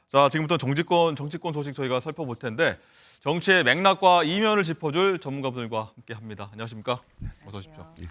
자, 지금부터 정치권 소식 저희가 살펴볼 텐데 정치의 맥락과 이면을 짚어줄 전문가분들과 함께합니다. 안녕하십니까? 어서 오십시오. 네.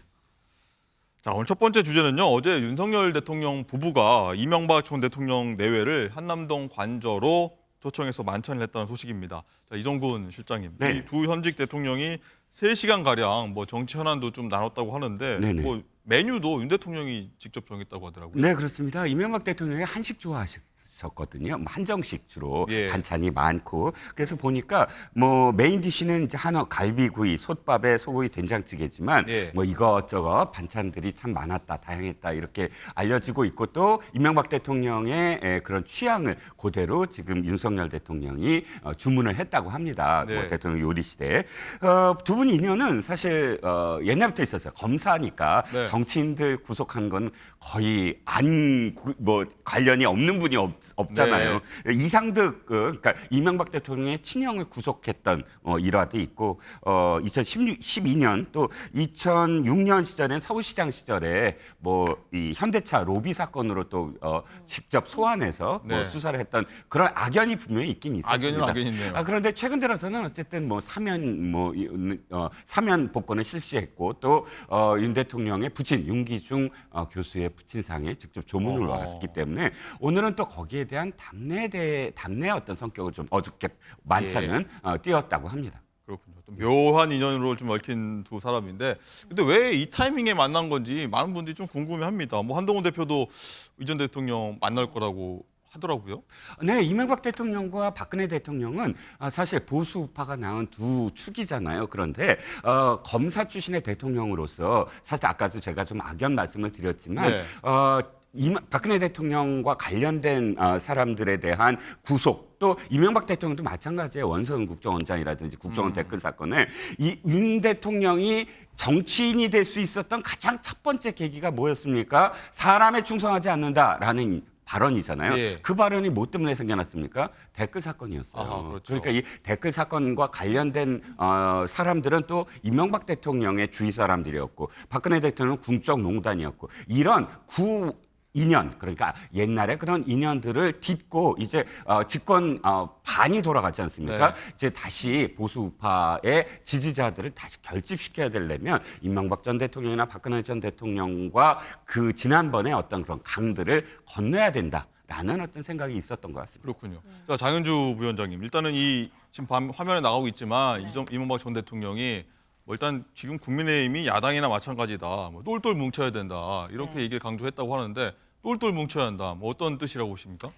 자, 오늘 첫 번째 주제는요. 어제 윤석열 대통령 부부가 이명박 전 대통령 내외를 한남동 관저로 초청해서 만찬을 했다는 소식입니다. 자, 이정근 실장님, 네. 이 두 현직 대통령이 3시간 가량 뭐 정치 현안도 좀 나눴다고 하는데 네네. 뭐 메뉴도 윤 대통령이 직접 정했다고 하더라고요. 네, 그렇습니다. 이명박 대통령이 한식 좋아하셨거든요. 한정식 주로 예. 반찬이 많고. 그래서 보니까 뭐 메인 디시는 이제 한어 갈비구이, 솥밥에 소고기 된장찌개지만 예. 뭐 이것저것 반찬들이 참 많았다, 다양했다 이렇게 알려지고 있고 또 이명박 대통령의 그런 취향을 그대로 지금 윤석열 대통령이 주문을 했다고 합니다. 네. 뭐 대통령 요리 시대에 두 분 인연은 사실 옛날부터 있었어요. 검사니까 네. 정치인들 구속한 건 거의 뭐 관련이 없는 분이 없잖아요. 이상득 그러니까 이명박 대통령의 친형을 구속했던 일화도 있고 2012년 또 2006년 시절엔 서울시장 시절에 뭐 이 현대차 로비 사건으로 또 직접 소환해서 뭐 네. 수사를 했던 그런 악연이 분명히 있긴 있었습니다. 악연이 있네요. 그런데 최근 들어서는 어쨌든 뭐 사면 복권을 실시했고 또 윤 대통령의 부친 윤기중 교수의 부친상에 직접 조문을 왔기 때문에 오늘은 또 거기에 대한 답례의 어떤 성격을 좀 어저께 만찬은 띄었다고 합니다. 그렇군요. 또 묘한 인연으로 좀 얽힌 두 사람인데, 근데 왜 이 타이밍에 만난 건지 많은 분들이 좀 궁금해합니다. 뭐 한동훈 대표도 이전 대통령 만날 거라고 하더라고요. 네, 이명박 대통령과 박근혜 대통령은 사실 보수 우파가 낳은 두 축이잖아요. 그런데 검사 출신의 대통령으로서 사실 아까도 제가 좀 악연 말씀을 드렸지만 네. 박근혜 대통령과 관련된 사람들에 대한 구속 또 이명박 대통령도 마찬가지예요. 원선 국정원장이라든지 국정원 댓글 사건에 이 윤 대통령이 정치인이 될 수 있었던 가장 첫 번째 계기가 뭐였습니까? 사람에 충성하지 않는다라는 발언이잖아요. 예. 그 발언이 뭐 때문에 생겨났습니까? 댓글 사건이었어요. 아하, 그렇죠. 그러니까 이 댓글 사건과 관련된 사람들은 또 이명박 대통령의 주위 사람들이었고 박근혜 대통령은 궁적 농단이었고 이런 인연 그러니까 옛날에 그런 인연들을 딛고 이제 집권 반이 돌아가지 않습니까? 네. 이제 다시 보수 우파의 지지자들을 다시 결집시켜야 되려면 이명박 전 대통령이나 박근혜 전 대통령과 그 지난번에 어떤 그런 강들을 건너야 된다라는 어떤 생각이 있었던 것 같습니다. 그렇군요. 자, 장윤주 부위원장님, 일단은 이 지금 화면에 나가고 있지만 이명박 전 대통령이 뭐 일단 지금 국민의힘이 야당이나 마찬가지다, 뭐 똘똘 뭉쳐야 된다 이렇게 얘기를 강조했다고 하는데 똘똘 뭉쳐야 한다, 뭐 어떤 뜻이라고 보십니까?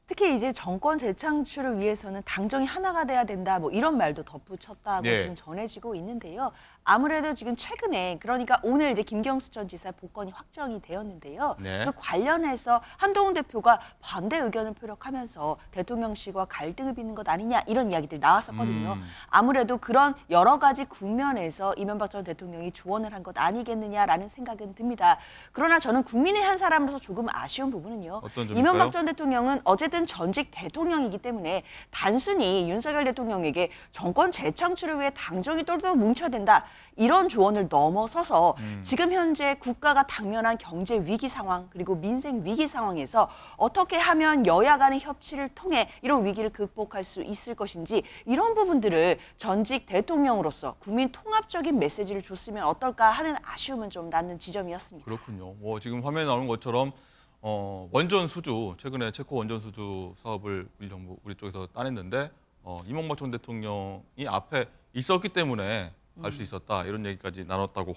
특히 이제 정권 재창출을 위해서는 당정이 하나가 돼야 된다, 뭐 이런 말도 덧붙였다고 예. 지금 전해지고 있는데요. 아무래도 지금 최근에 그러니까 오늘 이제 김경수 전 지사 복권이 확정이 되었는데요. 네. 그 관련해서 한동훈 대표가 반대 의견을 표력하면서 대통령실과 갈등을 빚는 것 아니냐 이런 이야기들이 나왔었거든요. 아무래도 그런 여러 가지 국면에서 이명박 전 대통령이 조언을 한 것 아니겠느냐라는 생각은 듭니다. 그러나 저는 국민의 한 사람으로서 조금 아쉬운 부분은요. 어떤 점일까요? 이명박 전 대통령은 어쨌든 전직 대통령이기 때문에 단순히 윤석열 대통령에게 정권 재창출을 위해 당정이 똘똘 뭉쳐야 된다. 이런 조언을 넘어서서 지금 현재 국가가 당면한 경제 위기 상황 그리고 민생 위기 상황에서 어떻게 하면 여야 간의 협치를 통해 이런 위기를 극복할 수 있을 것인지 이런 부분들을 전직 대통령으로서 국민 통합적인 메시지를 줬으면 어떨까 하는 아쉬움은 좀 남는 지점이었습니다. 그렇군요. 지금 화면에 나오는 것처럼 원전 수주, 최근에 체코 원전 수주 사업을 우리 쪽에서 따냈는데 이명박 전 대통령이 앞에 있었기 때문에 할 수 있었다 이런 얘기까지 나눴다고.